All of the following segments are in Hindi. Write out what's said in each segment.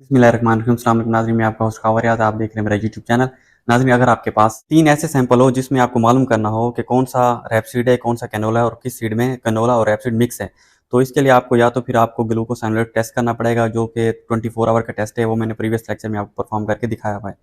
बिस्मिल्लाहिर्रहमानिर्रहीम। अस्सलाम वालेकुम नाज़रीन, मैं आपका होस्ट खवार याद, आप देख रहे हैं मेरा यूट्यूब चैनल। नाज़रीन, अगर आपके पास 3 ऐसे सैंपल हो जिसमें आपको मालूम करना हो कि कौन सा रैपसीड है, कौन सा कैनोला है और किस सीड में कैनोला और रैपसीड मिक्स है, तो इसके लिए आपको या तो फिर आपको ग्लूकोसाइलेट टेस्ट करना पड़ेगा, जो कि 24 आवर का टेस्ट है। वो मैंने प्रीवियस लेक्चर में आपको परफॉर्म करके दिखाया हुआ है।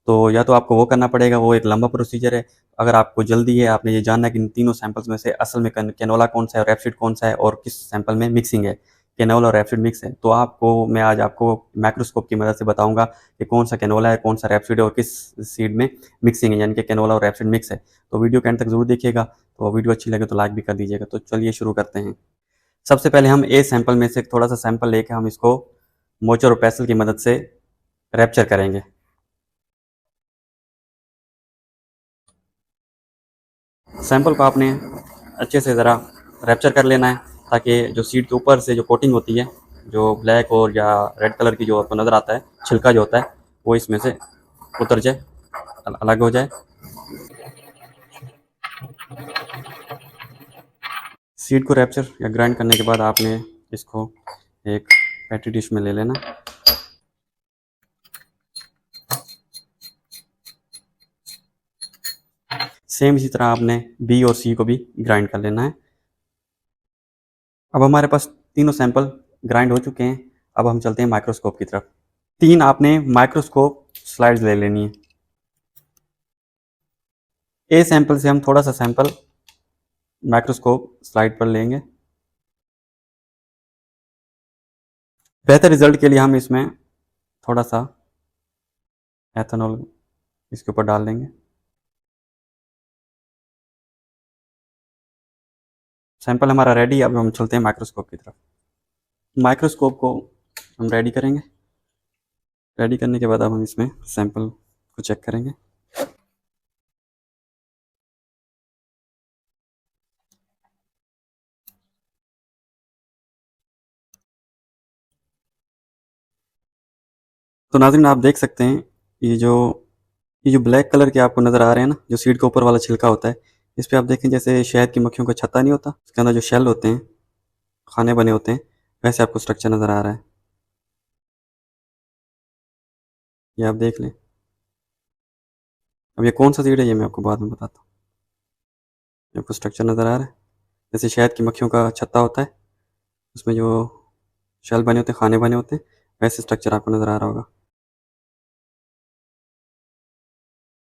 तो या तो आपको वो करना पड़ेगा, वो एक लंबा प्रोसीजर है। अगर आपको जल्दी है, आपने ये जानना है कि इन तीनों सैंपल्स में से असल में कैनोला कौन सा है और रैपसीड कौन सा है और किस सैंपल में मिक्सिंग है, कैनोला और रैपसीड मिक्स है, तो मैं आज आपको माइक्रोस्कोप की मदद से बताऊंगा कि कौन सा कैनोला है, कौन सा रैपसीड है और किस सीड में मिक्सिंग है, यानी कि कैनोला और रैपसीड मिक्स है। तो वीडियो के एंड तक जरूर देखिएगा। तो वीडियो अच्छी लगे तो लाइक भी कर दीजिएगा। तो चलिए शुरू करते हैं। सबसे पहले हम ए सैंपल में से थोड़ा सा सैंपल लेके हम इसको मोचर और पेसल की मदद से रैप्चर करेंगे। सैंपल को आपने अच्छे से ज़रा रैप्चर कर लेना है, ताकि जो सीड के ऊपर से जो कोटिंग होती है, जो ब्लैक और या रेड कलर की जो आपको नज़र आता है, छिलका जो होता है, वो इसमें से उतर जाए, अलग हो जाए। सीड को रैप्चर या ग्राइंड करने के बाद आपने इसको एक पैटी डिश में ले लेना। सेम इसी तरह आपने बी और सी को भी ग्राइंड कर लेना है। अब हमारे पास तीनों सैंपल ग्राइंड हो चुके हैं। अब हम चलते हैं माइक्रोस्कोप की तरफ। 3 आपने माइक्रोस्कोप स्लाइड्स ले लेनी है। ए सैंपल से हम थोड़ा सा सैंपल माइक्रोस्कोप स्लाइड पर लेंगे। बेहतर रिजल्ट के लिए हम इसमें थोड़ा सा एथेनॉल इसके ऊपर डाल देंगे। सैंपल हमारा रेडी। अब हम चलते हैं माइक्रोस्कोप की तरफ। माइक्रोस्कोप को हम रेडी करेंगे। रेडी करने के बाद अब हम इसमें सैंपल को चेक करेंगे। तो नाज़रीन, आप देख सकते हैं ये जो ब्लैक कलर के आपको नज़र आ रहे हैं ना, जो सीड के ऊपर वाला छिलका होता है, इस पर आप देखें जैसे शहद की मक्खियों का छत्ता नहीं होता, उसके अंदर जो शेल होते हैं, खाने बने होते हैं, वैसे आपको स्ट्रक्चर नज़र आ रहा है। ये आप देख लें। अब ये कौन सा सीड है ये मैं आपको बाद में बताता हूँ। आपको स्ट्रक्चर नज़र आ रहा है, जैसे शहद की मक्खियों का छत्ता होता है, उसमें जो शेल बने होते हैं, खाने बने होते हैं, वैसे स्ट्रक्चर आपको नज़र आ रहा होगा।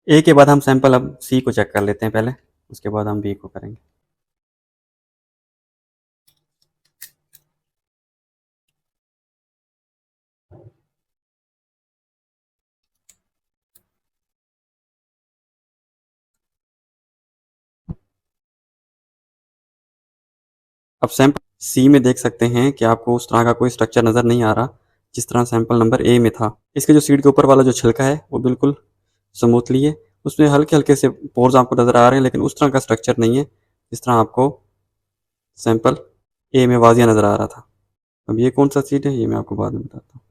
ए के बाद हम सैंपल अब सी को चेक कर लेते हैं पहले, उसके बाद हम बी को करेंगे। अब सैंपल सी में देख सकते हैं कि आपको उस तरह का कोई स्ट्रक्चर नज़र नहीं आ रहा जिस तरह सैंपल नंबर ए में था। इसके जो सीड के ऊपर वाला जो छिलका है वो बिल्कुल स्मूथली है, उसमें हल्के हल्के से पोर्स आपको नज़र आ रहे हैं, लेकिन उस तरह का स्ट्रक्चर नहीं है जिस तरह आपको सैंपल ए में वाजिया नज़र आ रहा था। अब ये कौन सा सीड है ये मैं आपको बाद में बताता हूँ।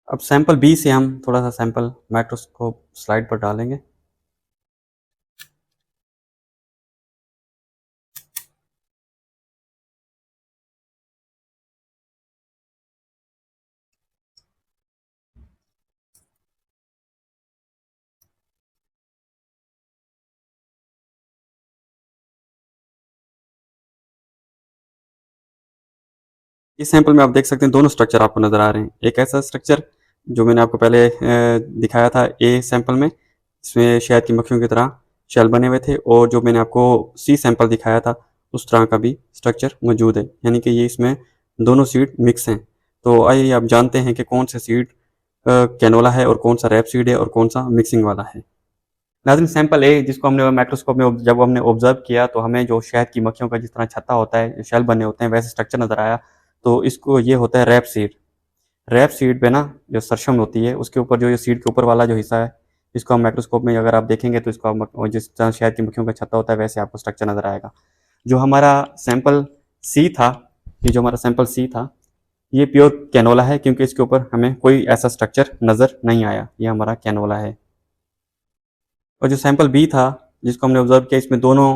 अब सैंपल बी से हम थोड़ा सा सैंपल माइक्रोस्कोप स्लाइड पर डालेंगे। इस सैंपल में आप देख सकते हैं दोनों स्ट्रक्चर आपको नज़र आ रहे हैं। एक ऐसा स्ट्रक्चर जो मैंने आपको पहले दिखाया था ए सैंपल में, इसमें शहद की मक्खियों की तरह शेल बने हुए थे, और जो मैंने आपको सी सैंपल दिखाया था उस तरह का भी स्ट्रक्चर मौजूद है, यानी कि ये इसमें दोनों सीड मिक्स हैं। तो आइए आप जानते हैं कि कौन से सीड कैनोला है और कौन सा रैप सीड है और कौन सा मिक्सिंग वाला है। नाज़रीन, सैंपल ए जिसको हमने माइक्रोस्कोप में जब हमने ऑब्जर्व किया तो हमें जो शहद की मक्खियों का जिस तरह छत्ता होता है, शेल बने होते हैं, वैसे स्ट्रक्चर नज़र आया। तो इसको ये होता है रैप सीड। रैप सीड पे ना जो सरशम होती है उसके ऊपर जो ये सीड के ऊपर वाला जो हिस्सा है, इसको हम माइक्रोस्कोप में अगर आप देखेंगे तो इसको जिस तरह शहद की मक्खियों का छत्ता होता है वैसे आपको स्ट्रक्चर नज़र आएगा। जो हमारा सैंपल सी था, ये जो हमारा सैंपल सी था, ये प्योर कैनोला है, क्योंकि इसके ऊपर हमें कोई ऐसा स्ट्रक्चर नज़र नहीं आया। ये हमारा कैनोला है। और जो सैंपल बी था जिसको हमने ऑब्जर्व किया, इसमें दोनों